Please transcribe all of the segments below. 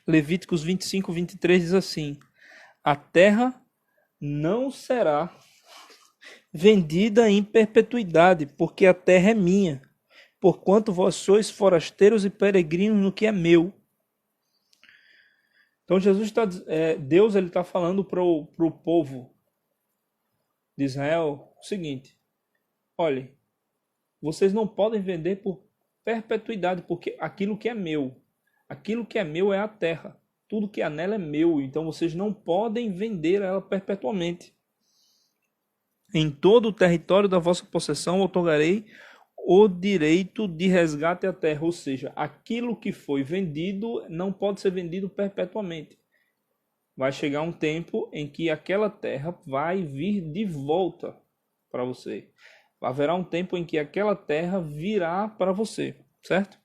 Levíticos 25, 23 diz assim: a terra não será vendida em perpetuidade, porque a terra é minha, porquanto vós sois forasteiros e peregrinos no que é meu. Então Deus ele está falando para o povo de Israel o seguinte: olhe, vocês não podem vender por perpetuidade, porque aquilo que é meu é a terra. Tudo que há nela é meu, então vocês não podem vender ela perpetuamente. Em todo o território da vossa possessão outorgarei o direito de resgate à terra, ou seja, aquilo que foi vendido não pode ser vendido perpetuamente. Vai chegar um tempo em que aquela terra vai vir de volta para você. Haverá um tempo em que aquela terra virá para você, certo?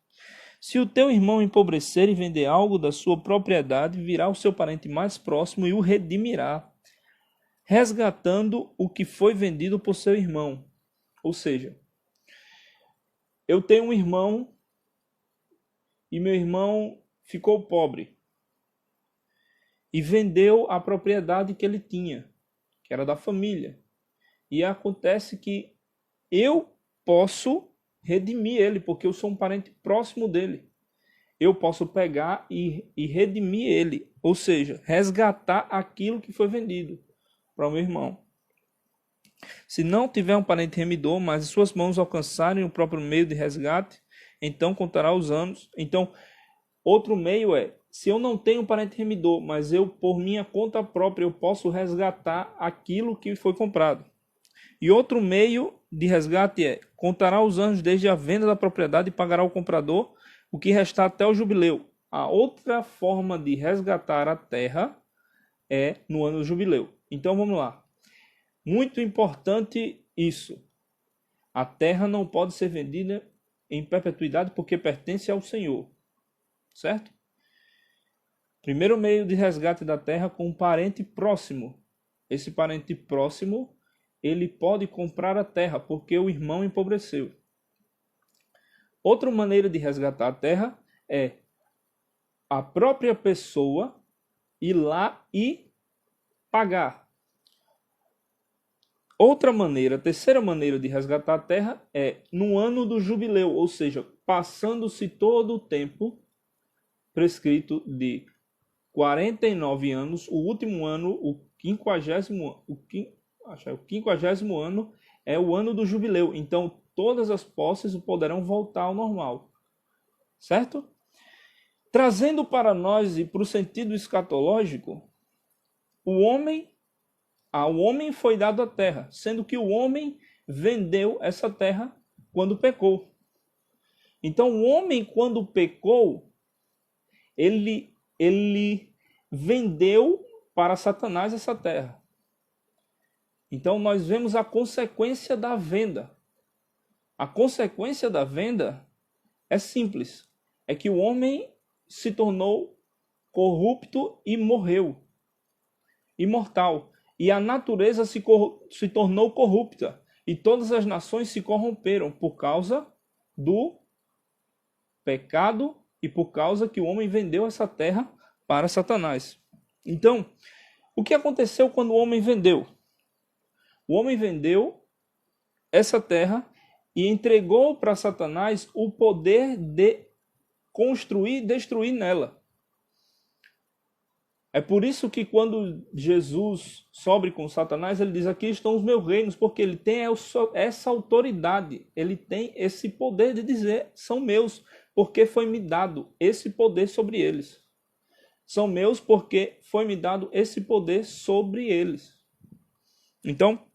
Se o teu irmão empobrecer e vender algo da sua propriedade, virá o seu parente mais próximo e o redimirá, resgatando o que foi vendido por seu irmão. Ou seja, eu tenho um irmão e meu irmão ficou pobre e vendeu a propriedade que ele tinha, que era da família. E acontece que eu posso redimir ele, porque eu sou um parente próximo dele. Eu posso pegar e redimir ele, ou seja, resgatar aquilo que foi vendido para o meu irmão. Se não tiver um parente remidor, mas as suas mãos alcançarem o próprio meio de resgate, então contará os anos. Então, outro meio é, se eu não tenho um parente remidor, mas eu, por minha conta própria, eu posso resgatar aquilo que foi comprado. E outro meio de resgate é, contará os anos desde a venda da propriedade e pagará ao comprador o que restar até o jubileu. A outra forma de resgatar a terra é no ano do jubileu. Então vamos lá. Muito importante isso. A terra não pode ser vendida em perpetuidade porque pertence ao Senhor. Certo? Primeiro meio de resgate da terra com um parente próximo. Esse parente próximo, ele pode comprar a terra porque o irmão empobreceu. Outra maneira de resgatar a terra é a própria pessoa ir lá e pagar. Outra maneira, a terceira maneira de resgatar a terra é no ano do jubileu, ou seja, passando-se todo o tempo prescrito de 49 anos, o último ano, o 50º ano é o ano do jubileu. Então, todas as posses poderão voltar ao normal. Certo? Trazendo para nós e para o sentido escatológico, ao homem foi dado a terra, sendo que o homem vendeu essa terra quando pecou. Então, o homem, quando pecou, ele vendeu para Satanás essa terra. Então, nós vemos a consequência da venda. A consequência da venda é simples. É que o homem se tornou corrupto e morreu. Imortal. E a natureza se tornou corrupta. E todas as nações se corromperam por causa do pecado e por causa que o homem vendeu essa terra para Satanás. Então, o que aconteceu quando o homem vendeu? O homem vendeu essa terra e entregou para Satanás o poder de construir e destruir nela. É por isso que quando Jesus sobe com Satanás, ele diz, aqui estão os meus reinos, porque ele tem essa autoridade, ele tem esse poder de dizer, são meus, porque foi me dado esse poder sobre eles. São meus porque foi me dado esse poder sobre eles. Então,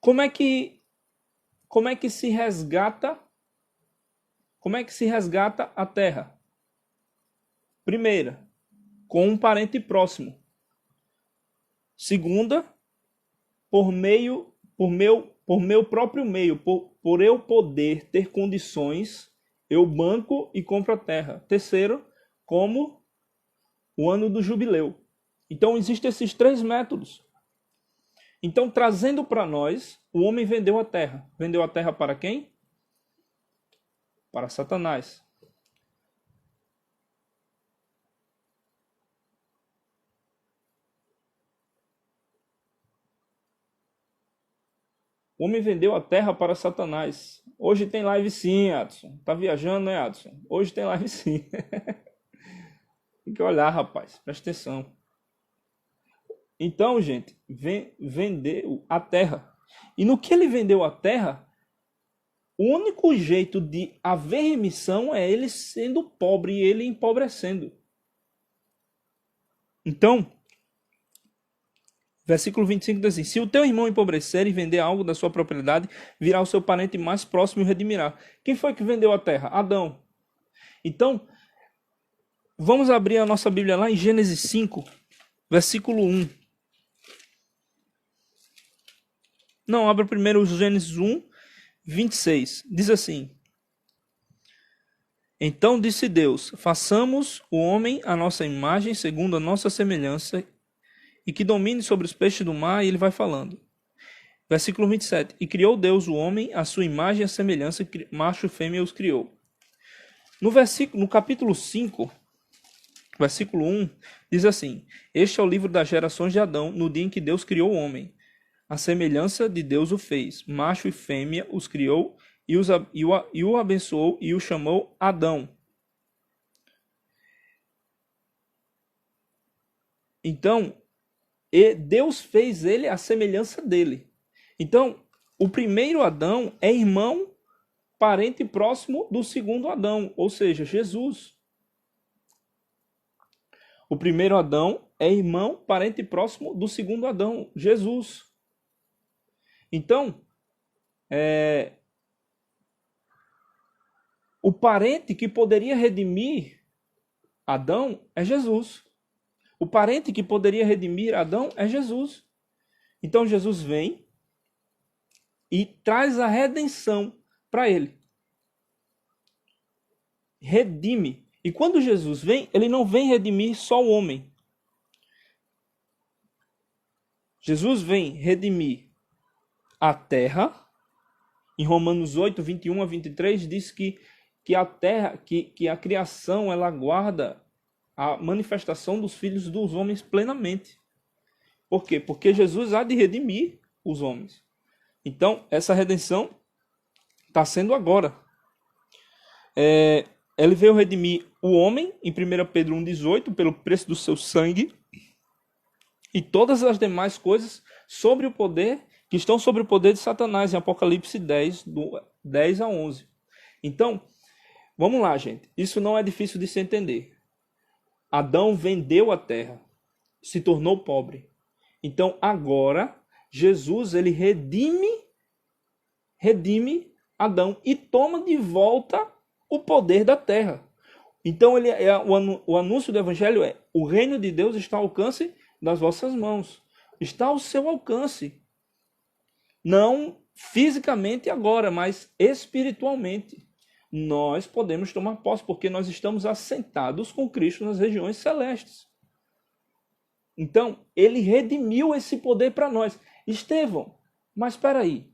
como é que se resgata? Como é que se resgata a terra? Primeira, com um parente próximo. Segunda, por meu próprio meio, por eu poder ter condições, eu banco e compro a terra. Terceiro, como o ano do jubileu. Então existem esses três métodos. Então, trazendo para nós, o homem vendeu a terra. Vendeu a terra para quem? Para Satanás. O homem vendeu a terra para Satanás. Hoje tem live sim, Adson. Tá viajando, né, Adson? Hoje tem live sim. Tem que olhar, rapaz. Presta atenção. Então, gente, vendeu a terra. E no que ele vendeu a terra, o único jeito de haver remissão é ele sendo pobre e ele empobrecendo. Então, versículo 25 diz assim: se o teu irmão empobrecer e vender algo da sua propriedade, virá o seu parente mais próximo e o redimirá. Quem foi que vendeu a terra? Adão. Então, vamos abrir a nossa Bíblia lá em Gênesis 5, versículo 1. Não, abra primeiro o Gênesis 1, 26. Diz assim: então disse Deus: façamos o homem à nossa imagem, segundo a nossa semelhança, e que domine sobre os peixes do mar, e ele vai falando. Versículo 27. E criou Deus o homem, à sua imagem e a semelhança, macho e fêmea os criou. No capítulo 5, versículo 1, diz assim: este é o livro das gerações de Adão, no dia em que Deus criou o homem. A semelhança de Deus o fez, macho e fêmea os criou, e o abençoou e o chamou Adão. Então, Deus fez ele à semelhança dele. Então, o primeiro Adão é irmão, parente próximo do segundo Adão, ou seja, Jesus. O primeiro Adão é irmão, parente próximo do segundo Adão, Jesus. Então, o parente que poderia redimir Adão é Jesus. O parente que poderia redimir Adão é Jesus. Então Jesus vem e traz a redenção para ele. Redime. E quando Jesus vem, ele não vem redimir só o homem. Jesus vem redimir a terra. Em Romanos 8, 21 a 23, diz que a terra, que a criação, ela guarda a manifestação dos filhos dos homens plenamente. Por quê? Porque Jesus há de redimir os homens. Então, essa redenção está sendo agora. Ele veio redimir o homem, em 1 Pedro 1,18, pelo preço do seu sangue, e todas as demais coisas sobre o poder, que estão sobre o poder de Satanás, em Apocalipse 10, do 10 a 11. Então, vamos lá, gente. Isso não é difícil de se entender. Adão vendeu a terra, se tornou pobre. Então, agora, Jesus, ele redime Adão e toma de volta o poder da terra. Então, o anúncio do evangelho é: o reino de Deus está ao alcance das vossas mãos. Está ao seu alcance. Não fisicamente agora, mas espiritualmente. Nós podemos tomar posse, porque nós estamos assentados com Cristo nas regiões celestes. Então, ele redimiu esse poder para nós. Estevão, mas espera aí.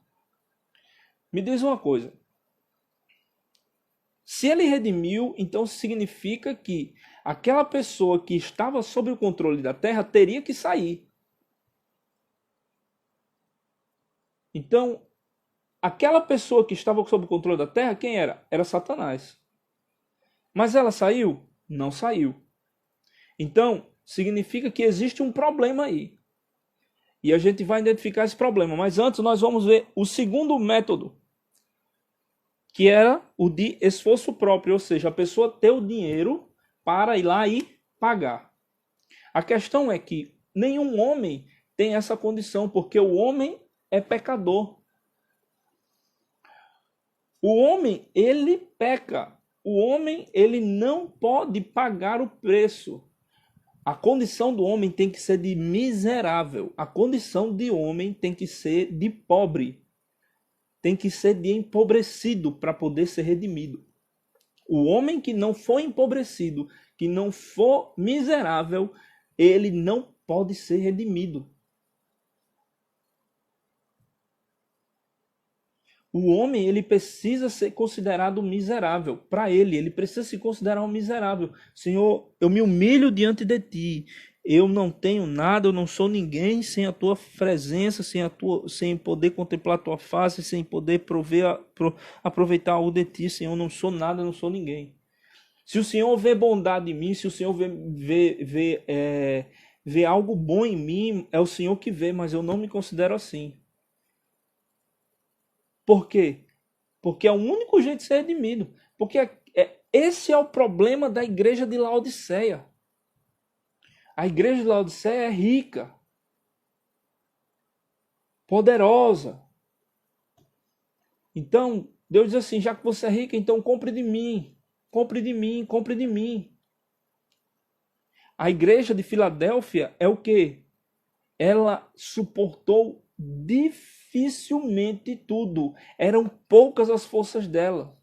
Me diz uma coisa. Se ele redimiu, então significa que aquela pessoa que estava sob o controle da terra teria que sair. Então, aquela pessoa que estava sob o controle da terra, quem era? Era Satanás. Mas ela saiu? Não saiu. Então, significa que existe um problema aí. E a gente vai identificar esse problema. Mas antes nós vamos ver o segundo método, que era o de esforço próprio, ou seja, a pessoa ter o dinheiro para ir lá e pagar. A questão é que nenhum homem tem essa condição, porque o homem é pecador. O homem, ele peca. O homem, ele não pode pagar o preço. A condição do homem tem que ser de miserável. A condição de homem tem que ser de pobre. Tem que ser de empobrecido para poder ser redimido. O homem que não for empobrecido, que não for miserável, ele não pode ser redimido. O homem, ele precisa ser considerado miserável. Para ele precisa se considerar um miserável. Senhor, eu me humilho diante de ti. Eu não tenho nada, eu não sou ninguém sem a tua presença, sem poder contemplar a tua face, sem poder aproveitar algo de ti, Senhor. Eu não sou nada, eu não sou ninguém. Se o Senhor vê bondade em mim, se o Senhor vê algo bom em mim, é o Senhor que vê, mas eu não me considero assim. Por quê? Porque é o único jeito de ser redimido. Porque esse é o problema da igreja de Laodiceia. A igreja de Laodiceia é rica, poderosa. Então, Deus diz assim, já que você é rica, então compre de mim. Compre de mim, compre de mim. A igreja de Filadélfia é o quê? Ela suportou dificilmente tudo. Eram poucas as forças dela.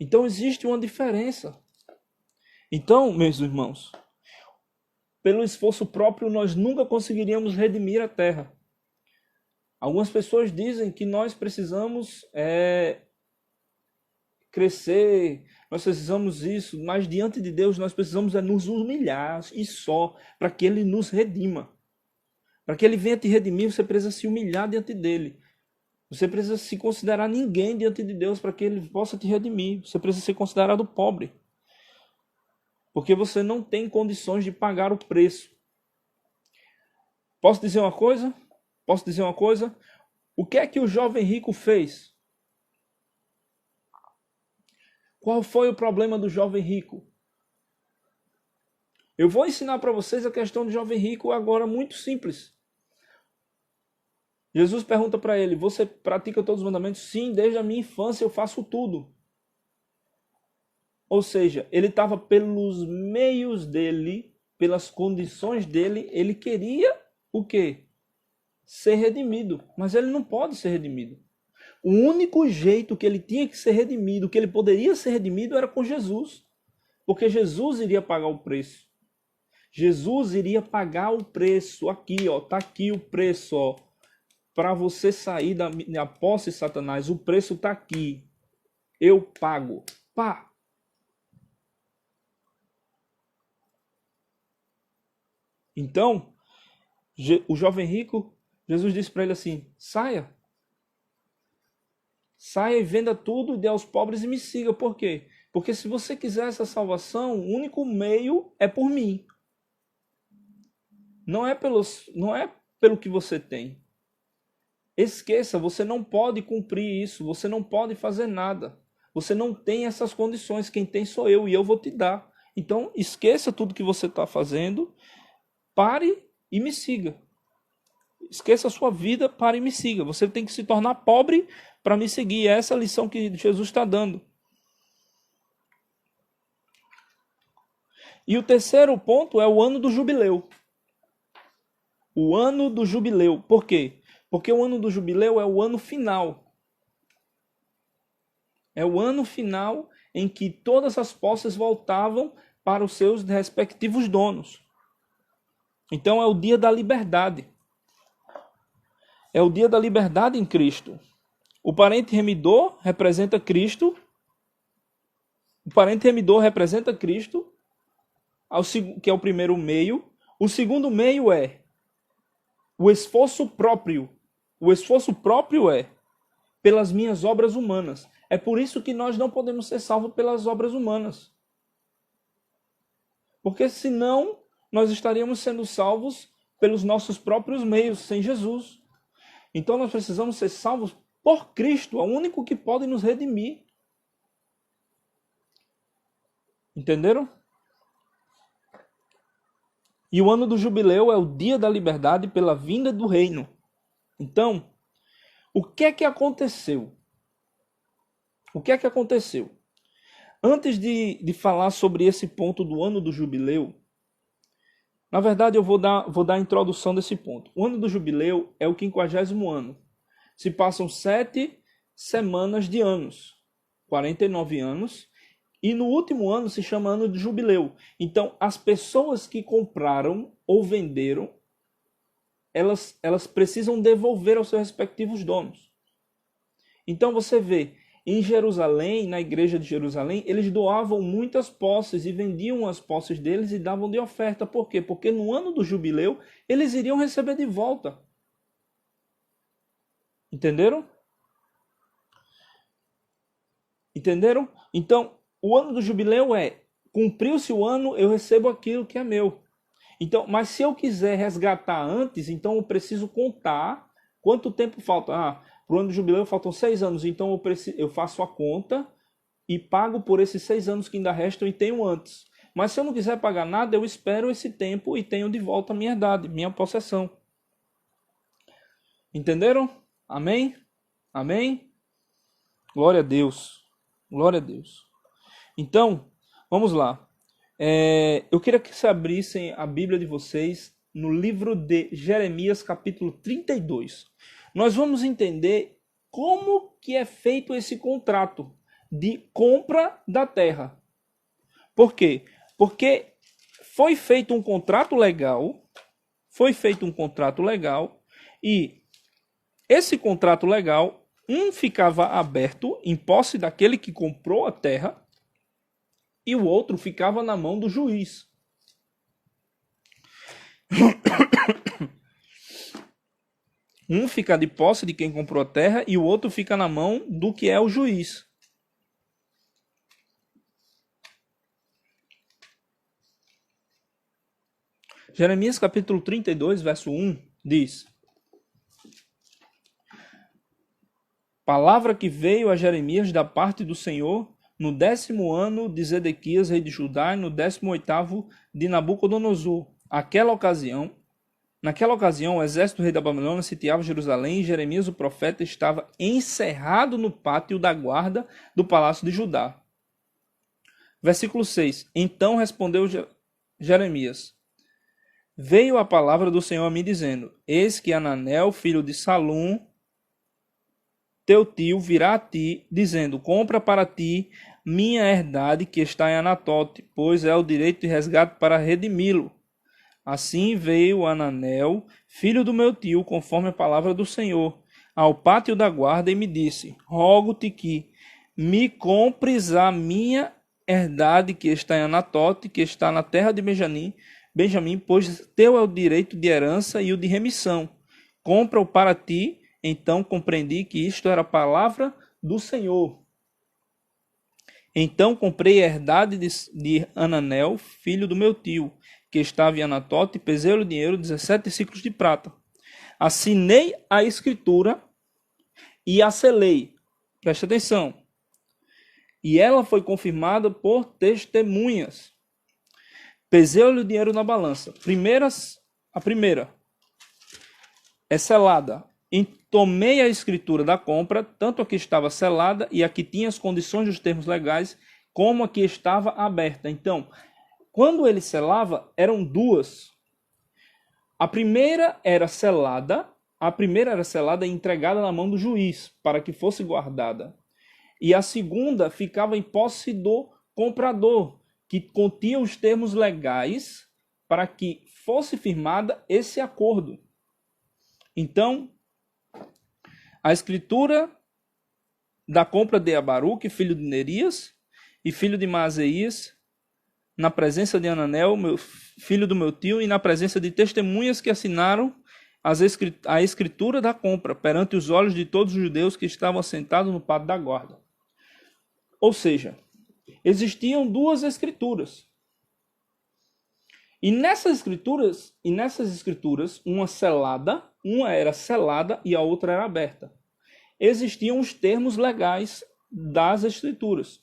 Então existe uma diferença. Então, meus irmãos, pelo esforço próprio nós nunca conseguiríamos redimir a terra. Algumas pessoas dizem que nós precisamos crescer, nós precisamos isso, mas diante de Deus nós precisamos nos humilhar e só, para que Ele nos redima. Para que Ele venha te redimir, você precisa se humilhar diante dEle. Você precisa se considerar ninguém diante de Deus para que Ele possa te redimir. Você precisa ser considerado pobre. Porque você não tem condições de pagar o preço. Posso dizer uma coisa? Posso dizer uma coisa? O que é que o jovem rico fez? Qual foi o problema do jovem rico? Eu vou ensinar para vocês a questão do jovem rico agora muito simples. Jesus pergunta para ele, você pratica todos os mandamentos? Sim, desde a minha infância eu faço tudo. Ou seja, ele estava pelos meios dele, pelas condições dele, ele queria o quê? Ser redimido. Mas ele não pode ser redimido. O único jeito que ele tinha que ser redimido, que ele poderia ser redimido, era com Jesus. Porque Jesus iria pagar o preço. Jesus iria pagar o preço. Aqui, ó, tá aqui o preço, ó. Para você sair da posse de Satanás, o preço tá aqui. Eu pago. Pá. Então, o jovem rico, Jesus disse para ele assim, saia. Saia e venda tudo e dê aos pobres e me siga. Por quê? Porque se você quiser essa salvação, o único meio é por mim. Não é pelo que você tem. Esqueça, você não pode cumprir isso, você não pode fazer nada. Você não tem essas condições, quem tem sou eu e eu vou te dar. Então, esqueça tudo que você está fazendo, pare e me siga. Esqueça a sua vida, pare e me siga. Você tem que se tornar pobre para me seguir. É essa a lição que Jesus está dando. E o terceiro ponto é o ano do jubileu. O ano do jubileu. Por quê? Porque o ano do jubileu é o ano final. É o ano final em que todas as posses voltavam para os seus respectivos donos. Então é o dia da liberdade. É o dia da liberdade em Cristo. O parente remidor representa Cristo. O parente remidor representa Cristo, que é o primeiro meio. O segundo meio é o esforço próprio. O esforço próprio é pelas minhas obras humanas. É por isso que nós não podemos ser salvos pelas obras humanas. Porque senão nós estaríamos sendo salvos pelos nossos próprios meios, sem Jesus. Então nós precisamos ser salvos por Cristo, é o único que pode nos redimir. Entenderam? E o ano do jubileu é o dia da liberdade pela vinda do reino. Então, o que é que aconteceu? O que é que aconteceu? Antes de falar sobre esse ponto do ano do jubileu, na verdade eu vou dar a introdução desse ponto. O ano do jubileu é o 50º ano. Se passam 7 semanas de anos, 49 anos, e no último ano se chama ano de jubileu. Então, as pessoas que compraram ou venderam, elas precisam devolver aos seus respectivos donos. Então você vê, em Jerusalém, na igreja de Jerusalém, eles doavam muitas posses e vendiam as posses deles e davam de oferta. Por quê? Porque no ano do jubileu, eles iriam receber de volta. Entenderam? Entenderam? Então, o ano do jubileu cumpriu-se o ano, eu recebo aquilo que é meu. Então, mas se eu quiser resgatar antes, então eu preciso contar quanto tempo falta. Para o ano do jubileu faltam 6 anos, então eu faço a conta e pago por esses 6 anos que ainda restam e tenho antes. Mas se eu não quiser pagar nada, eu espero esse tempo e tenho de volta a minha herdade, minha possessão. Entenderam? Amém? Amém? Glória a Deus. Glória a Deus. Então, vamos lá. Eu queria que vocês abrissem a Bíblia de vocês no livro de Jeremias, capítulo 32. Nós vamos entender como que é feito esse contrato de compra da terra. Por quê? Porque foi feito um contrato legal, e esse contrato legal, ficava aberto em posse daquele que comprou a terra, e o outro ficava na mão do juiz. Um fica de posse de quem comprou a terra e o outro fica na mão do que é o juiz. Jeremias capítulo 32, verso 1 diz: Palavra que veio a Jeremias da parte do Senhor no 10º ano de Zedequias, rei de Judá, e no 18º de Nabucodonosor. Naquela ocasião, o exército do rei da Babilônia sitiava Jerusalém e Jeremias, o profeta, estava encerrado no pátio da guarda do palácio de Judá. Versículo 6. Então respondeu Jeremias: Veio a palavra do Senhor a mim dizendo: Eis que Ananel, filho de Salum, teu tio, virá a ti, dizendo: Compra para ti minha herdade que está em Anatote, pois é o direito de resgate para redimi-lo. Assim veio Ananel, filho do meu tio, conforme a palavra do Senhor, ao pátio da guarda e me disse: Rogo-te que me compres a minha herdade que está em Anatote, que está na terra de Benjamim, pois teu é o direito de herança e o de remissão. Compra-o para ti. Então compreendi que isto era a palavra do Senhor. Então comprei a herdade de Ananel, filho do meu tio, que estava em Anatote, e pesei-lhe o dinheiro, 17 ciclos de prata. Assinei a escritura e a selei. Preste atenção. E ela foi confirmada por testemunhas. Pesei-lhe o dinheiro na balança. A primeira é selada. Tomei a escritura da compra, tanto a que estava selada e a que tinha as condições dos termos legais, como a que estava aberta. Então, quando ele selava, eram duas. A primeira era selada e entregada na mão do juiz, para que fosse guardada. E a segunda ficava em posse do comprador, que continha os termos legais para que fosse firmada esse acordo. Então, a escritura da compra de Abaruque, filho de Nerias, e filho de Maazeias, na presença de Ananel, filho do meu tio, e na presença de testemunhas que assinaram a escritura da compra, perante os olhos de todos os judeus que estavam assentados no pátio da guarda. Ou seja, existiam duas escrituras. E nessas escrituras, uma era selada e a outra era aberta. Existiam os termos legais das escrituras.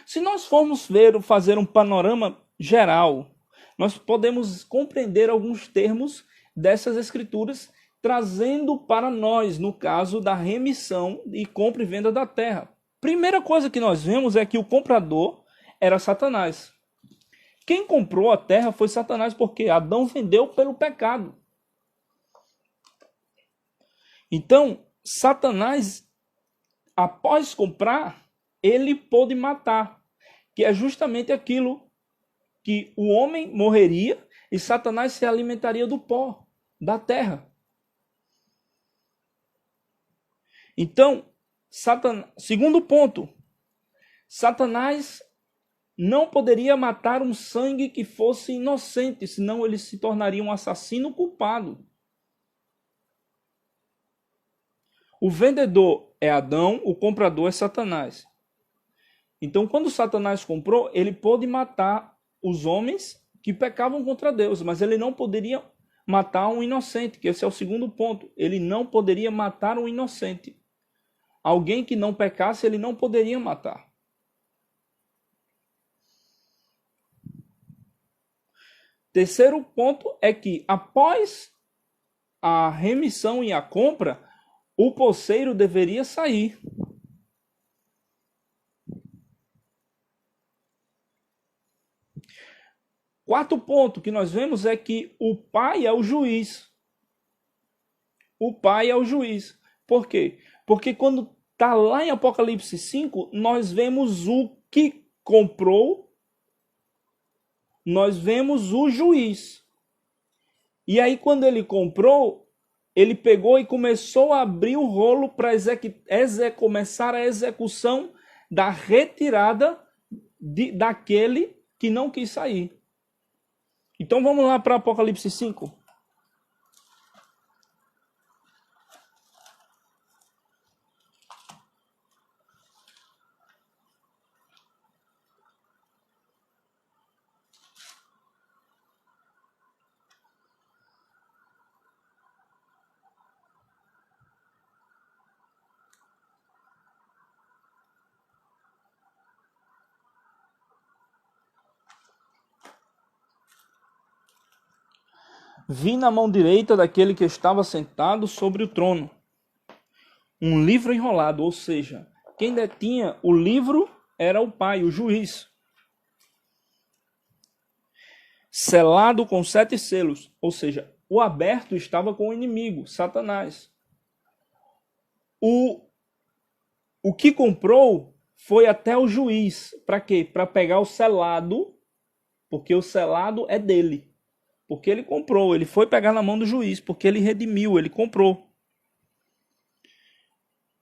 Se nós formos fazer um panorama geral, nós podemos compreender alguns termos dessas escrituras, trazendo para nós, no caso da remissão e compra e venda da terra. Primeira coisa que nós vemos é que o comprador era Satanás. Quem comprou a terra foi Satanás, porque Adão vendeu pelo pecado. Então, Satanás, após comprar, ele pôde matar, que é justamente aquilo que o homem morreria e Satanás se alimentaria do pó, da terra. Então, Segundo ponto, Satanás não poderia matar um sangue que fosse inocente, senão ele se tornaria um assassino culpado. O vendedor é Adão, o comprador é Satanás. Então, quando Satanás comprou, ele pôde matar os homens que pecavam contra Deus, mas ele não poderia matar um inocente, que esse é o segundo ponto. Ele não poderia matar um inocente. Alguém que não pecasse, ele não poderia matar. Terceiro ponto é que, após a remissão e a compra, o posseiro deveria sair. Quarto ponto que nós vemos é que o pai é o juiz. O pai é o juiz. Por quê? Porque quando está lá em Apocalipse 5, nós vemos o que comprou, nós vemos o juiz. E aí quando ele comprou, ele pegou e começou a abrir o rolo para começar a execução da retirada daquele que não quis sair. Então vamos lá para Apocalipse 5. Vi na mão direita daquele que estava sentado sobre o trono um livro enrolado, ou seja, quem detinha o livro era o pai, o juiz. Selado com 7 selos, ou seja, o aberto estava com o inimigo, Satanás. O que comprou foi até o juiz. Para quê? Para pegar o selado, porque o selado é dele. Porque ele comprou, ele foi pegar na mão do juiz, porque ele redimiu, ele comprou.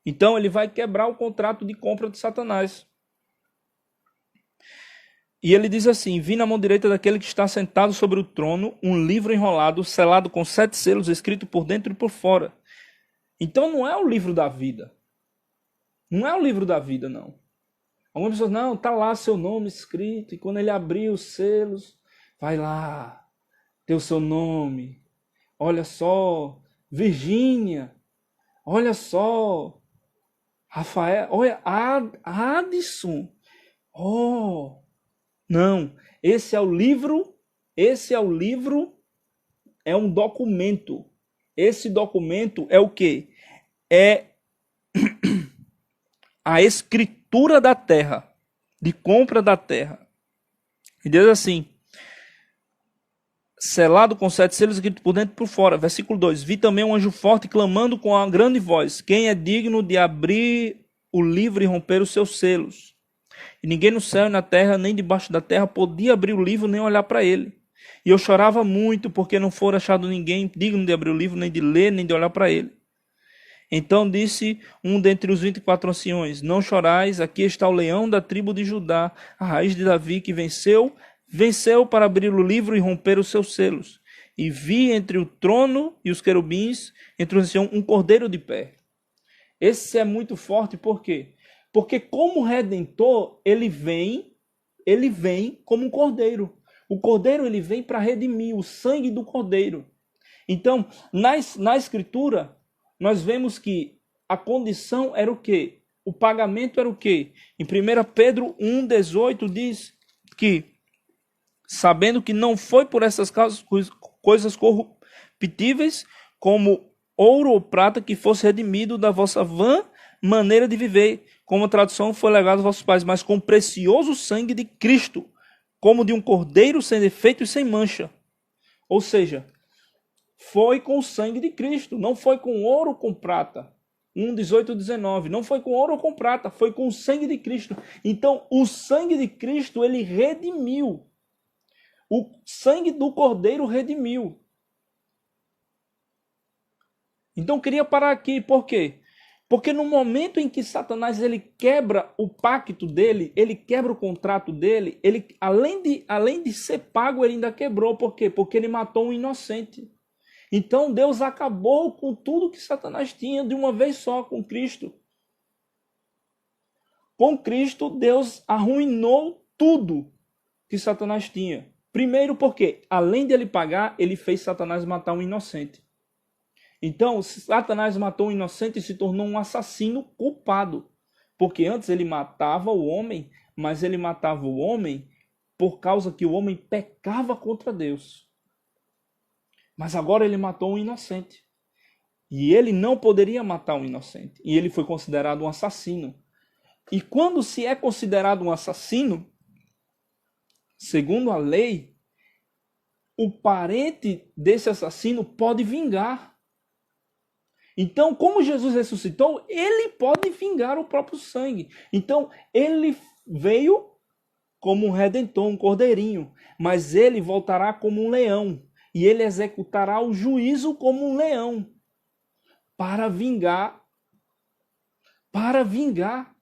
Então ele vai quebrar o contrato de compra de Satanás. E ele diz assim: vi na mão direita daquele que está sentado sobre o trono um livro enrolado, selado com 7 selos, escrito por dentro e por fora. Então não é o livro da vida. Não é o livro da vida, não. Algumas pessoas, não, tá lá seu nome escrito, e quando ele abrir os selos, vai lá, ter o seu nome. Olha só, Virgínia. Olha só, Rafael. Olha, Adson. Oh, não. Esse é o livro, é um documento. Esse documento é o quê? É a escritura da terra, de compra da terra. E diz assim: selado com 7 selos, escrito por dentro e por fora. Versículo 2. Vi também um anjo forte clamando com a grande voz: quem é digno de abrir o livro e romper os seus selos? E ninguém no céu e na terra, nem debaixo da terra, podia abrir o livro nem olhar para ele. E eu chorava muito, porque não fora achado ninguém digno de abrir o livro, nem de ler, nem de olhar para ele. Então disse um dentre os 24 anciões: não chorais, aqui está o leão da tribo de Judá, a raiz de Davi, que venceu para abrir o livro e romper os seus selos. E vi entre o trono e os querubins, entre os anciãos, um cordeiro de pé. Esse é muito forte, por quê? Porque como redentor, ele vem como um cordeiro. O cordeiro ele vem para redimir o sangue do cordeiro. Então, na escritura, nós vemos que a condição era o quê? O pagamento era o quê? Em 1 Pedro 1,18 diz que, sabendo que não foi por essas coisas corruptíveis, como ouro ou prata, que fosse redimido da vossa vã maneira de viver, como a tradução foi legada aos vossos pais, mas com o precioso sangue de Cristo, como de um cordeiro sem defeito e sem mancha. Ou seja, foi com o sangue de Cristo, não foi com ouro ou com prata. 1:18, 19. Não foi com ouro ou com prata, foi com o sangue de Cristo. Então, o sangue de Cristo, ele redimiu. O sangue do cordeiro redimiu. Então, queria parar aqui, por quê? Porque no momento em que Satanás ele quebra o pacto dele, ele quebra o contrato dele, ele além de ser pago, ele ainda quebrou. Por quê? Porque ele matou um inocente. Então Deus acabou com tudo que Satanás tinha de uma vez só com Cristo. Com Cristo, Deus arruinou tudo que Satanás tinha. Primeiro porque, além de ele pagar, ele fez Satanás matar um inocente. Então, Satanás matou um inocente e se tornou um assassino culpado. Porque antes ele matava o homem, mas ele matava o homem por causa que o homem pecava contra Deus. Mas agora ele matou um inocente. E ele não poderia matar um inocente. E ele foi considerado um assassino. E quando se é considerado um assassino, segundo a lei, o parente desse assassino pode vingar. Então, como Jesus ressuscitou, ele pode vingar o próprio sangue. Então, ele veio como um redentor, um cordeirinho, mas ele voltará como um leão. E ele executará o juízo como um leão para vingar. Para vingar.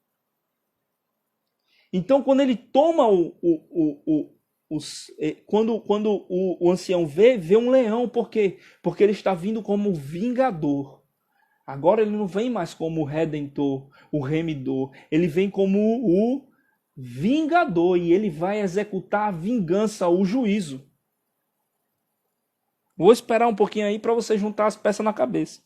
Então, quando ele toma quando o ancião vê um leão, por quê? Porque ele está vindo como vingador. Agora ele não vem mais como o redentor, o remidor. Ele vem como o vingador e ele vai executar a vingança, o juízo. Vou esperar um pouquinho aí para você juntar as peças na cabeça.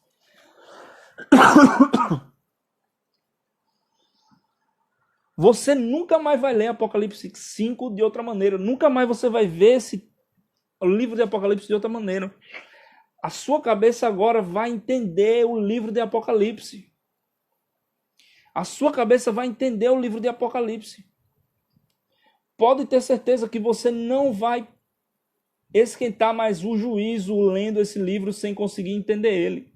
Você nunca mais vai ler Apocalipse 5 de outra maneira. Nunca mais você vai ver o livro de Apocalipse de outra maneira. A sua cabeça agora vai entender o livro de Apocalipse. A sua cabeça vai entender o livro de Apocalipse. Pode ter certeza que você não vai esquentar mais o juízo lendo esse livro sem conseguir entender ele.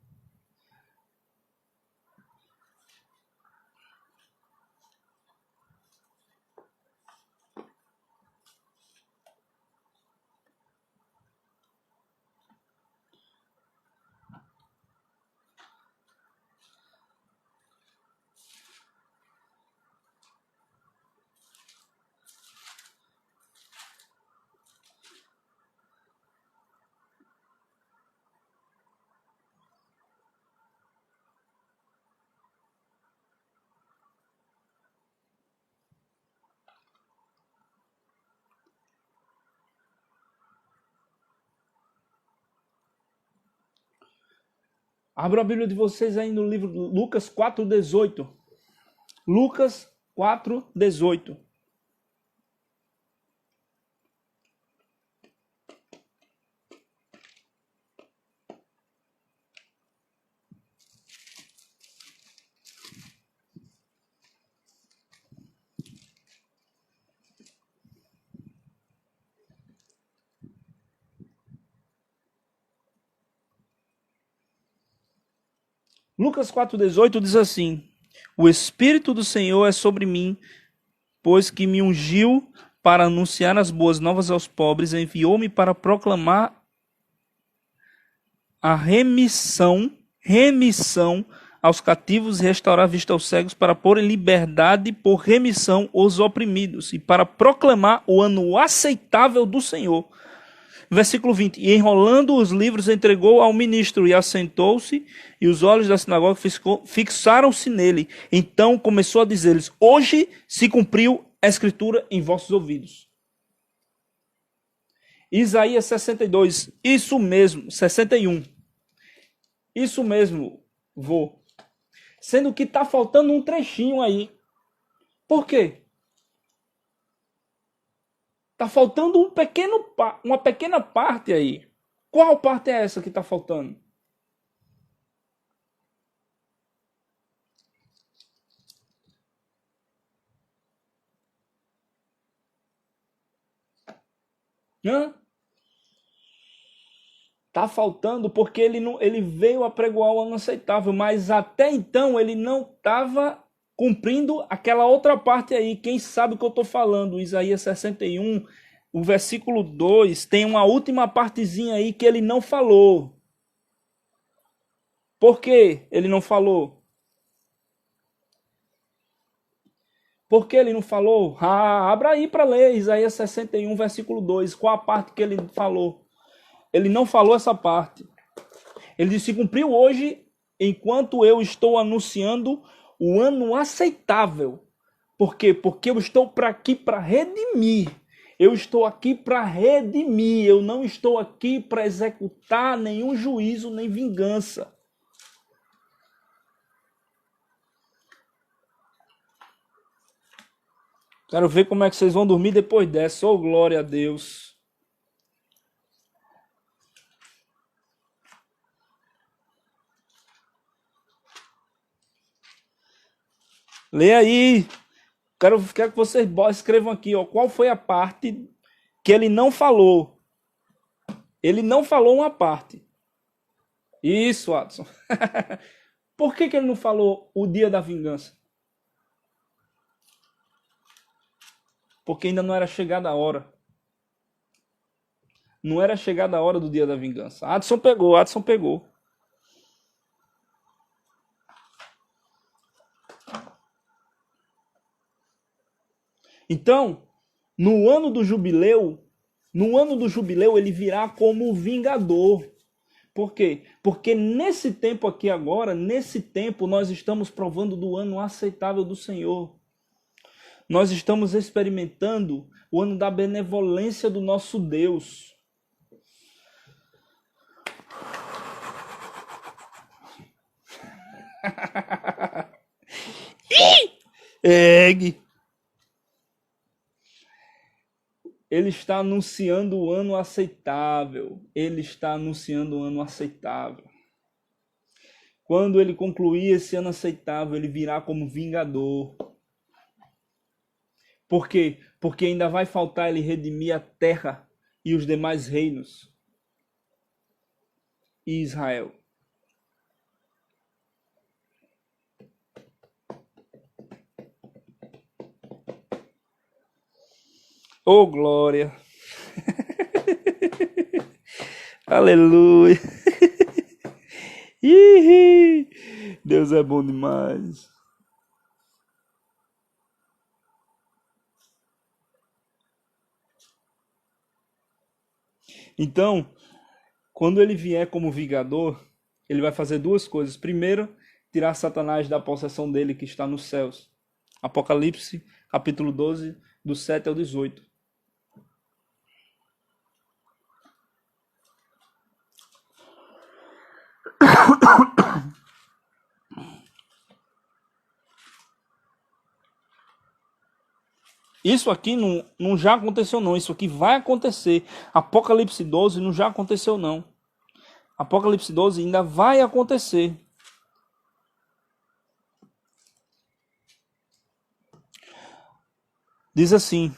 Abra a Bíblia de vocês aí no livro Lucas 4:18. Lucas 4:18. Lucas 4:18 diz assim: O Espírito do Senhor é sobre mim, pois que me ungiu para anunciar as boas novas aos pobres, enviou-me para proclamar a remissão aos cativos e restaurar a vista aos cegos, para pôr em liberdade por remissão os oprimidos, e para proclamar o ano aceitável do Senhor. Versículo 20. E enrolando os livros, entregou ao ministro e assentou-se, e os olhos da sinagoga fixaram-se nele. Então começou a dizer-lhes: Hoje se cumpriu a escritura em vossos ouvidos. Isaías 62. Isso mesmo. 61. Isso mesmo, vô. Sendo que está faltando um trechinho aí. Por quê? Está faltando uma pequena parte aí. Qual parte é essa que está faltando? Está faltando porque ele veio apregoar o ano aceitável, mas até então ele não estava cumprindo aquela outra parte aí. Quem sabe o que eu estou falando? Isaías 61, o versículo 2, tem uma última partezinha aí que ele não falou. Por que ele não falou? Por que ele não falou? Abra aí para ler Isaías 61, versículo 2. Qual a parte que ele falou? Ele não falou essa parte. Ele disse: se cumpriu hoje, enquanto eu estou anunciando o ano aceitável. Por quê? Porque eu estou aqui para redimir. Eu estou aqui para redimir. Eu não estou aqui para executar nenhum juízo nem vingança. Quero ver como é que vocês vão dormir depois dessa. Oh, glória a Deus. Lê aí. Quero que vocês escrevam aqui, ó, qual foi a parte que ele não falou. Ele não falou uma parte. Isso, Adson. Por que ele não falou o dia da vingança? Porque ainda não era chegada a hora. Não era chegada a hora do dia da vingança. Adson pegou. Então, no ano do jubileu ele virá como vingador. Por quê? Porque nesse tempo aqui agora, nesse tempo nós estamos provando do ano aceitável do Senhor. Nós estamos experimentando o ano da benevolência do nosso Deus. Egg. Ele está anunciando o ano aceitável. Ele está anunciando o ano aceitável. Quando ele concluir esse ano aceitável, ele virá como vingador. Por quê? Porque ainda vai faltar ele redimir a terra e os demais reinos. E Israel. Oh, glória! Aleluia! Deus é bom demais. Então, quando ele vier como vingador, ele vai fazer duas coisas. Primeiro, tirar Satanás da possessão dele que está nos céus. Apocalipse, capítulo 12, do 7 ao 18. Isso aqui não já aconteceu não, isso aqui vai acontecer. Apocalipse 12 não já aconteceu não. Apocalipse 12 ainda vai acontecer. Diz assim: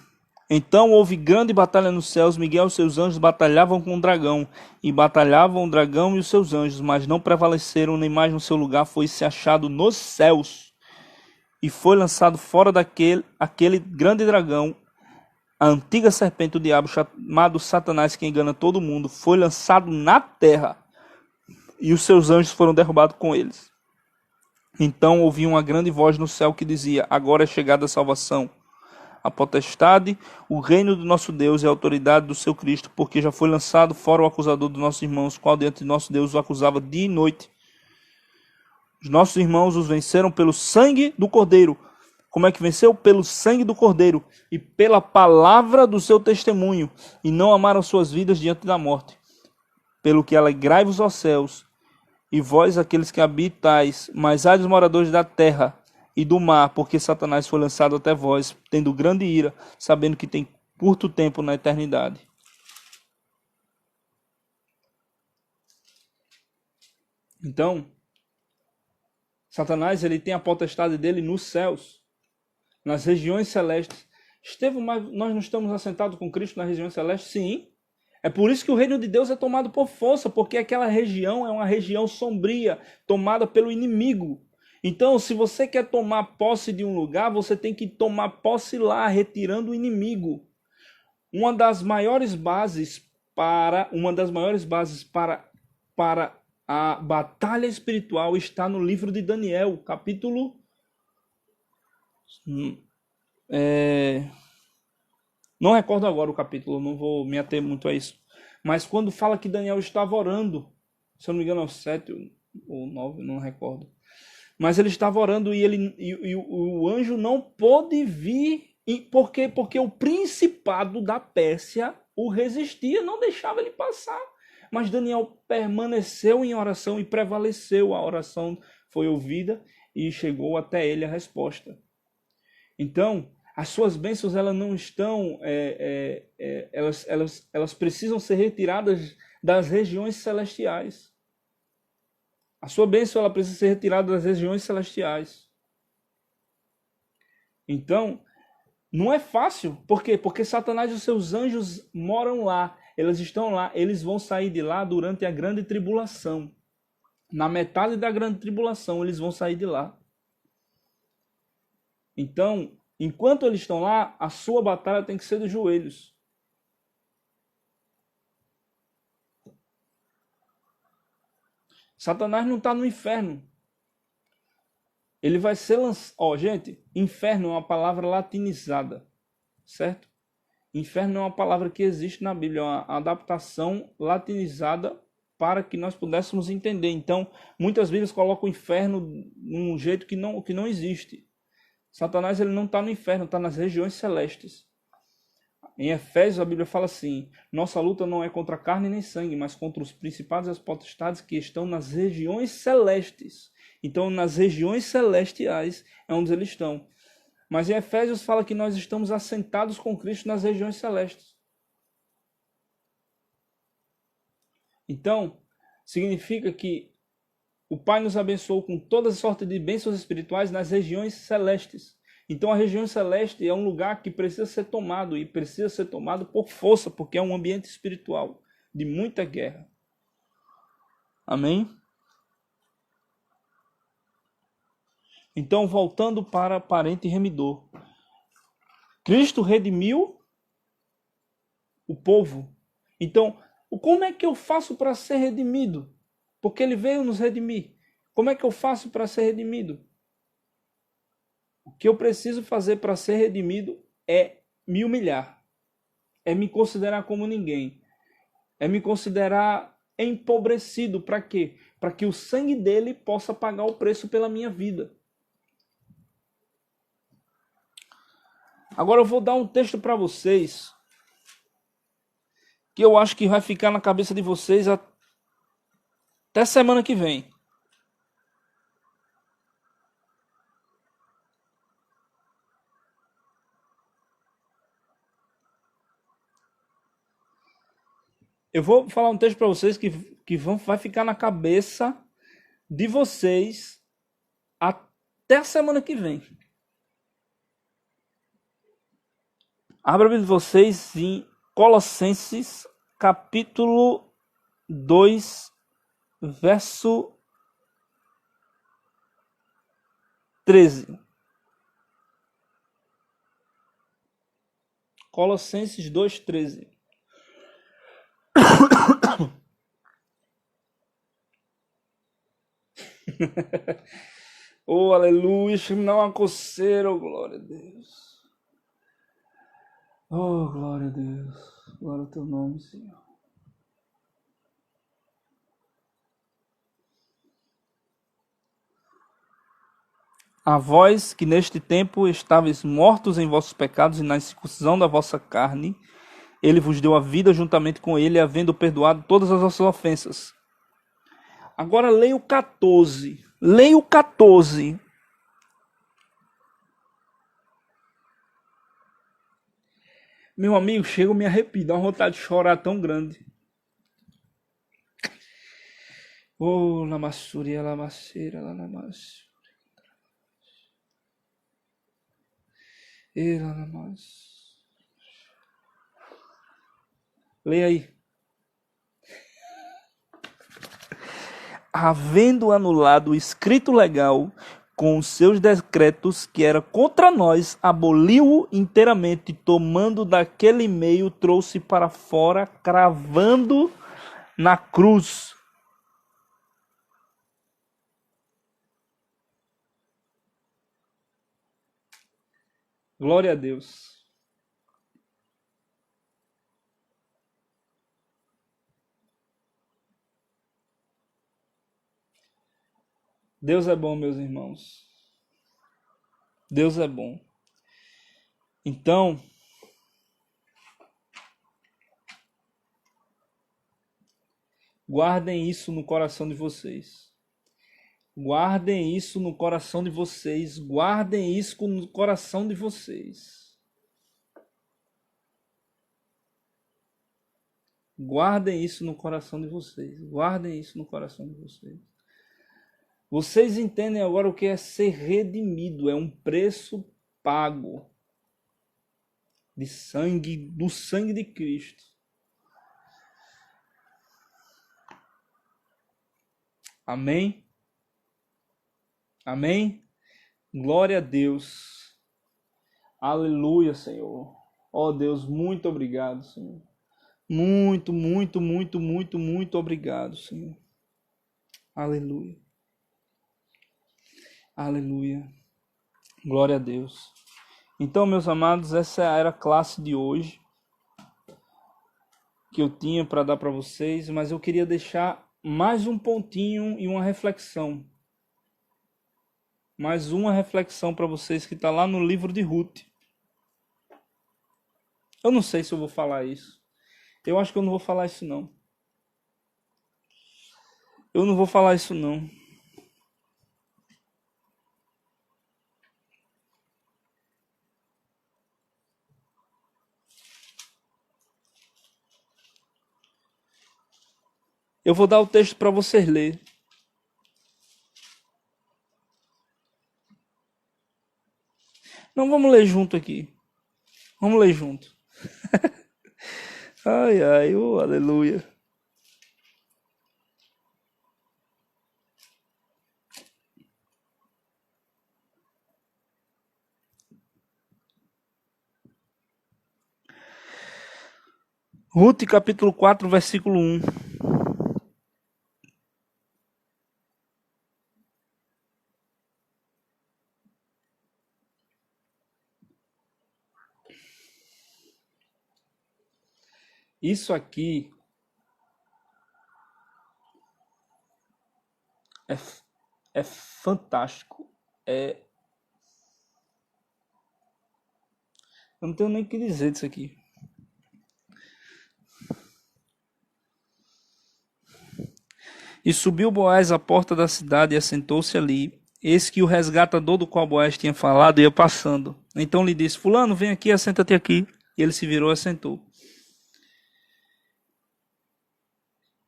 então houve grande batalha nos céus, Miguel e seus anjos batalhavam com o dragão, e batalhavam o dragão e os seus anjos, mas não prevaleceram, nem mais no seu lugar foi-se achado nos céus. E foi lançado fora aquele grande dragão, a antiga serpente, o diabo, chamado Satanás, que engana todo mundo, foi lançado na terra, e os seus anjos foram derrubados com eles. Então ouvi uma grande voz no céu que dizia: agora é chegada a salvação, a potestade, o reino do nosso Deus e a autoridade do seu Cristo, porque já foi lançado fora o acusador dos nossos irmãos, qual diante de nosso Deus o acusava dia e noite. Os nossos irmãos os venceram pelo sangue do Cordeiro. Como é que venceu? Pelo sangue do Cordeiro e pela palavra do seu testemunho, e não amaram suas vidas diante da morte. Pelo que alegrai-vos, ó céus, e vós, aqueles que habitais, mas ai dos moradores da terra e do mar, porque Satanás foi lançado até vós, tendo grande ira, sabendo que tem curto tempo na eternidade. Então, Satanás, ele tem a potestade dele nos céus, nas regiões celestes. Nós não estamos assentados com Cristo nas regiões celestes? Sim. É por isso que o reino de Deus é tomado por força, porque aquela região é uma região sombria, tomada pelo inimigo. Então, se você quer tomar posse de um lugar, você tem que tomar posse lá, retirando o inimigo. Uma das maiores bases para a batalha espiritual está no livro de Daniel, capítulo Não recordo agora o capítulo, não vou me ater muito a isso. Mas quando fala que Daniel estava orando, se eu não me engano é o 7 ou 9, não recordo. Mas ele estava orando e o anjo não pôde vir. Por quê? Porque o principado da Pérsia o resistia, não deixava ele passar. Mas Daniel permaneceu em oração e prevaleceu. A oração foi ouvida e chegou até ele a resposta. Então, as suas bênçãos elas não estão, elas precisam ser retiradas das regiões celestiais. A sua bênção ela precisa ser retirada das regiões celestiais. Então, não é fácil. Por quê? Porque Satanás e os seus anjos moram lá. Eles estão lá. Eles vão sair de lá durante a grande tribulação. Na metade da grande tribulação, eles vão sair de lá. Então, enquanto eles estão lá, a sua batalha tem que ser dos joelhos. Satanás não está no inferno. Ele vai ser lançado. Gente, inferno é uma palavra latinizada, certo? Inferno é uma palavra que existe na Bíblia, é uma adaptação latinizada para que nós pudéssemos entender. Então, muitas Bíblias colocam o inferno num jeito que não existe. Satanás ele não está no inferno, está nas regiões celestes. Em Efésios a Bíblia fala assim: nossa luta não é contra carne nem sangue, mas contra os principados e as potestades que estão nas regiões celestes. Então, nas regiões celestiais é onde eles estão. Mas em Efésios fala que nós estamos assentados com Cristo nas regiões celestes. Então, significa que o Pai nos abençoou com toda sorte de bênçãos espirituais nas regiões celestes. Então, a região celeste é um lugar que precisa ser tomado, e precisa ser tomado por força, porque é um ambiente espiritual de muita guerra. Amém? Então, voltando para parente remidor. Cristo redimiu o povo. Então, como é que eu faço para ser redimido? Porque ele veio nos redimir. Como é que eu faço para ser redimido? O que eu preciso fazer para ser redimido é me humilhar. É me considerar como ninguém. É me considerar empobrecido. Para quê? Para que o sangue dele possa pagar o preço pela minha vida. Agora eu vou dar um texto para vocês que eu acho que vai ficar na cabeça de vocês até semana que vem. Eu vou falar um texto para vocês que vai ficar na cabeça de vocês até a semana que vem. Abra a Bíblia de vocês em Colossenses, capítulo 2, verso 13. Colossenses 2, 13. Oh, aleluia, me dá uma coceira, oh, glória a Deus. Oh, glória a Deus. Glória ao teu nome, Senhor. A vós que neste tempo estáveis mortos em vossos pecados e na circuncisão da vossa carne, ele vos deu a vida juntamente com ele, havendo perdoado todas as vossas ofensas. Agora leia o 14. Leia o 14. Meu amigo, chega a me arrepiar, dá uma vontade de chorar tão grande. Oh, lamassuria, lamasseira, lamassura. E lamas. Leia aí. Havendo anulado o escrito legal com os seus decretos que era contra nós, aboliu-o inteiramente, tomando daquele meio, trouxe para fora, cravando na cruz. Glória a Deus. Deus é bom, meus irmãos. Deus é bom. Então, guardem isso no coração de vocês. Guardem isso no coração de vocês. Guardem isso no coração de vocês. Guardem isso no coração de vocês. Guardem isso no coração de vocês. Vocês entendem agora o que é ser redimido. É um preço pago de sangue, do sangue de Cristo. Amém? Amém? Glória a Deus. Aleluia, Senhor. Ó Deus, muito obrigado, Senhor. Muito, muito, muito, muito, muito obrigado, Senhor. Aleluia. Aleluia. Glória a Deus. Então, meus amados, essa era a classe de hoje que eu tinha para dar para vocês, mas eu queria deixar mais um pontinho e uma reflexão. Mais uma reflexão para vocês que está lá no livro de Ruth. Eu não sei se eu vou falar isso. Eu acho que eu não vou falar isso não. Eu não vou falar isso não. Eu vou dar o texto para vocês lerem. Não, vamos ler junto aqui. Vamos ler junto. Ai, ai, aleluia. Ruth, capítulo 4, versículo 1. Isso aqui é fantástico. Eu não tenho nem o que dizer disso aqui. E subiu Boaz à porta da cidade e assentou-se ali. Eis que o resgatador do qual Boaz tinha falado ia passando. Então lhe disse: Fulano, vem aqui, assenta-te aqui. E ele se virou e assentou.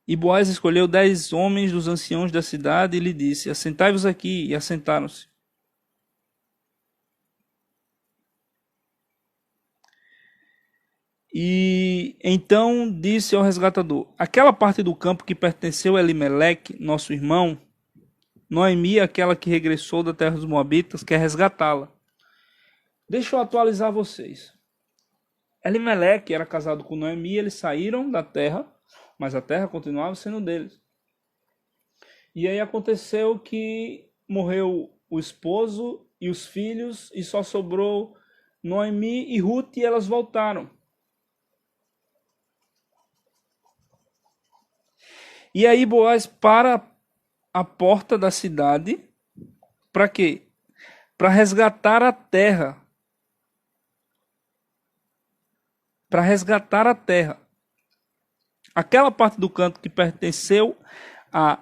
E Boaz escolheu 10 homens dos anciãos da cidade e lhe disse: Assentai-vos aqui. E assentaram-se. E então disse ao resgatador: Aquela parte do campo que pertenceu a Elimeleque, nosso irmão, Noemi, aquela que regressou da terra dos Moabitas, quer resgatá-la. Deixa eu atualizar vocês. Elimeleque era casado com Noemi, eles saíram da terra, mas a terra continuava sendo deles. E aí aconteceu que morreu o esposo e os filhos, e só sobrou Noemi e Ruth, e elas voltaram. E aí Boaz para a porta da cidade, para quê? Para resgatar a terra. Para resgatar a terra. Aquela parte do canto que pertenceu a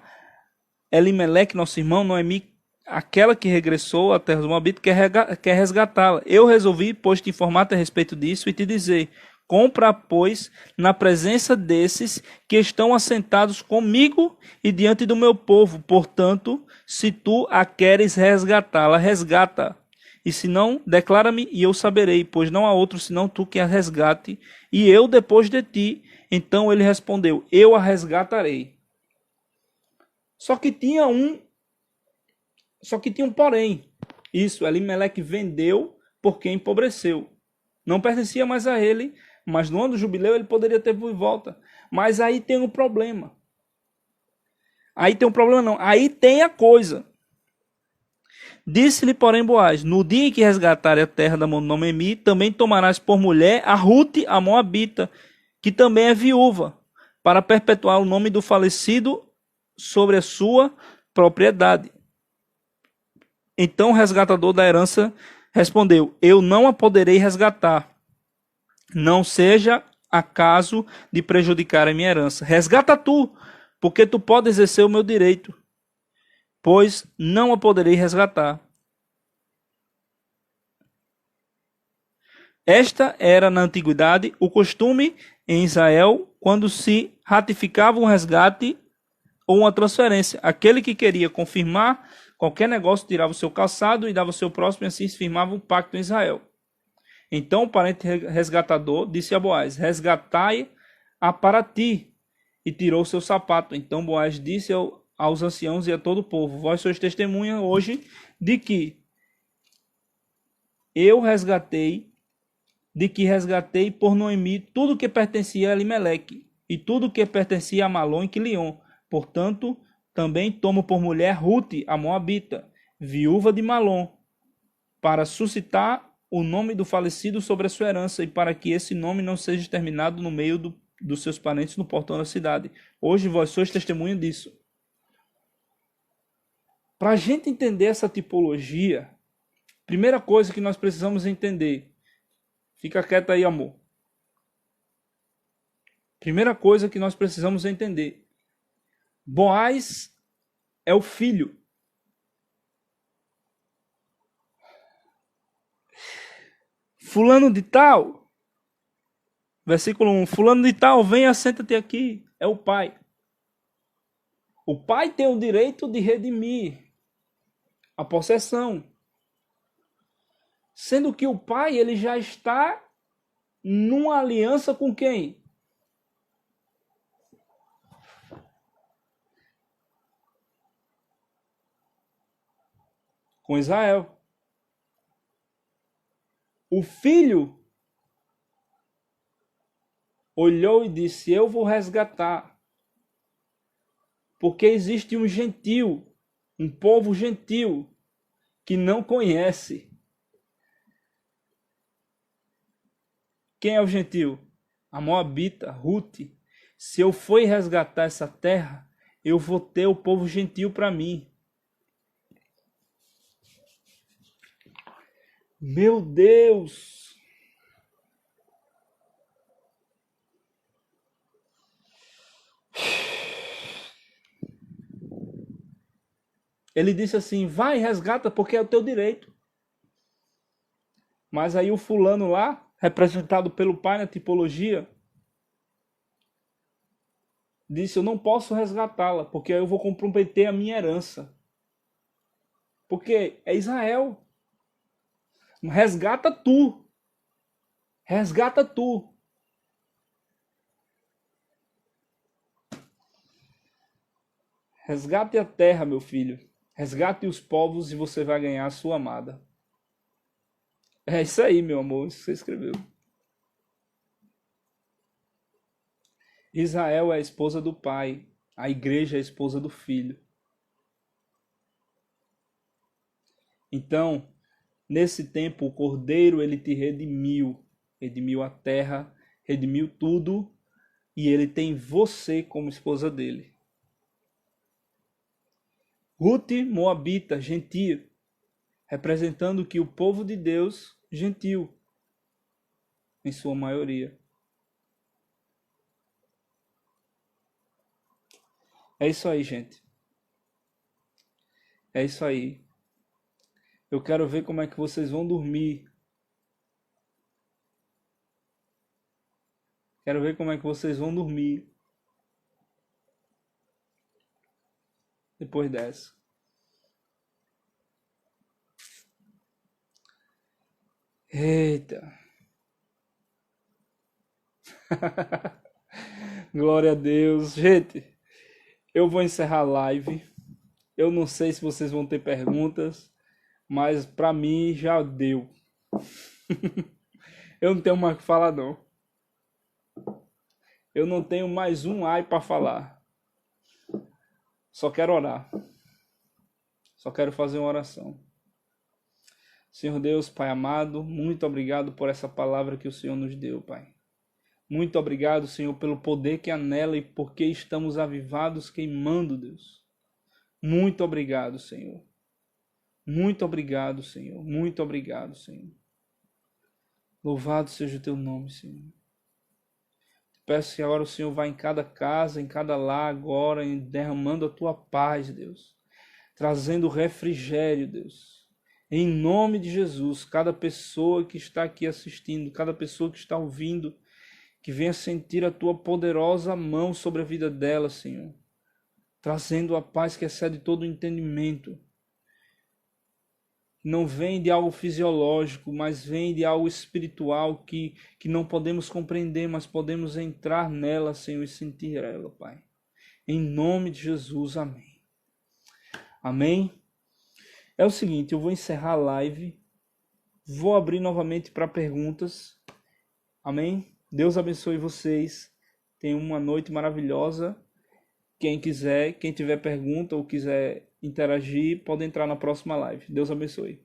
Elimeleque, nosso irmão, Noemi, aquela que regressou à terra dos Moabitas, quer resgatá-la. Eu resolvi, pois, te informar a respeito disso e te dizer: compra, pois, na presença desses que estão assentados comigo e diante do meu povo. Portanto, se tu a queres resgatá-la, resgata. E se não, declara-me e eu saberei, pois não há outro senão tu que a resgate, e eu depois de ti. Então ele respondeu: eu a resgatarei. Só que tinha um porém. Isso, Elimeleque vendeu porque empobreceu. Não pertencia mais a ele, mas no ano do jubileu ele poderia ter de volta. Mas aí tem um problema. Aí tem um problema não. Aí tem a coisa. Disse-lhe, porém, Boaz: no dia em que resgatares a terra da mão de Noemi, também tomarás por mulher a Rute, a Moabita, que também é viúva, para perpetuar o nome do falecido sobre a sua propriedade. Então o resgatador da herança respondeu: eu não a poderei resgatar, não seja acaso de prejudicar a minha herança. Resgata tu, porque tu podes exercer o meu direito, pois não a poderei resgatar. Esta era, na antiguidade, o costume em Israel quando se ratificava um resgate ou uma transferência. Aquele que queria confirmar qualquer negócio tirava o seu calçado e dava ao seu próximo, e assim se firmava um pacto em Israel. Então o parente resgatador disse a Boaz: resgatai-a para ti. E tirou o seu sapato. Então Boaz disse aos anciãos e a todo o povo: vós sois testemunha hoje de que resgatei por Noemi tudo que pertencia a Elimeleque e tudo que pertencia a Malom e Quilion. Portanto, também tomo por mulher Rute, a Moabita, viúva de Malom, para suscitar o nome do falecido sobre a sua herança e para que esse nome não seja exterminado no meio dos seus parentes no portão da cidade. Hoje vós sois testemunha disso. Para a gente entender essa tipologia, primeira coisa que nós precisamos entender, fica quieto aí, amor. Primeira coisa que nós precisamos entender, Boaz é o filho. Fulano de tal, versículo 1, fulano de tal, vem, assenta-te aqui, é o pai. O pai tem o direito de redimir a possessão, sendo que o pai ele já está numa aliança com quem? Com Israel. O filho olhou e disse: eu vou resgatar, porque existe um gentil, um povo gentil que não conhece. Quem é o gentil? A Moabita, Rute. Se eu for resgatar essa terra, eu vou ter o povo gentil para mim. Meu Deus! Ele disse assim: vai, resgata, porque é o teu direito. Mas aí o fulano lá, representado pelo pai na tipologia, disse: eu não posso resgatá-la, porque aí eu vou comprometer a minha herança. Porque é Israel. Resgata tu. Resgata tu. Resgate a terra, meu filho. Resgate os povos e você vai ganhar a sua amada. É isso aí, meu amor, isso que você escreveu. Israel é a esposa do pai, a igreja é a esposa do filho. Então, nesse tempo, o Cordeiro ele te redimiu, redimiu a terra, redimiu tudo, e ele tem você como esposa dele. Rute, Moabita, gentil, representando que o povo de Deus, gentil, em sua maioria. É isso aí, gente. É isso aí. Eu quero ver como é que vocês vão dormir. Quero ver como é que vocês vão dormir depois dessa. Eita. Glória a Deus. Gente, eu vou encerrar a live. Eu não sei se vocês vão ter perguntas, mas para mim já deu. Eu não tenho mais o que falar, não. Eu não tenho mais um ai para falar. Só quero orar. Só quero fazer uma oração. Senhor Deus, Pai amado, muito obrigado por essa palavra que o Senhor nos deu, Pai. Muito obrigado, Senhor, pelo poder que há nela e porque estamos avivados, queimando, Deus. Muito obrigado, Senhor. Muito obrigado, Senhor. Muito obrigado, Senhor. Louvado seja o teu nome, Senhor. Peço que agora o Senhor vá em cada casa, em cada lar agora, derramando a tua paz, Deus. Trazendo refrigério, Deus. Em nome de Jesus, cada pessoa que está aqui assistindo, cada pessoa que está ouvindo, que venha sentir a tua poderosa mão sobre a vida dela, Senhor. Trazendo a paz que excede todo o entendimento. Não vem de algo fisiológico, mas vem de algo espiritual que não podemos compreender, mas podemos entrar nela, Senhor, e sentir ela, Pai. Em nome de Jesus, amém. Amém? É o seguinte, eu vou encerrar a live, vou abrir novamente para perguntas. Amém? Deus abençoe vocês. Tenham uma noite maravilhosa. Quem quiser, quem tiver pergunta ou quiser interagir, pode entrar na próxima live. Deus abençoe.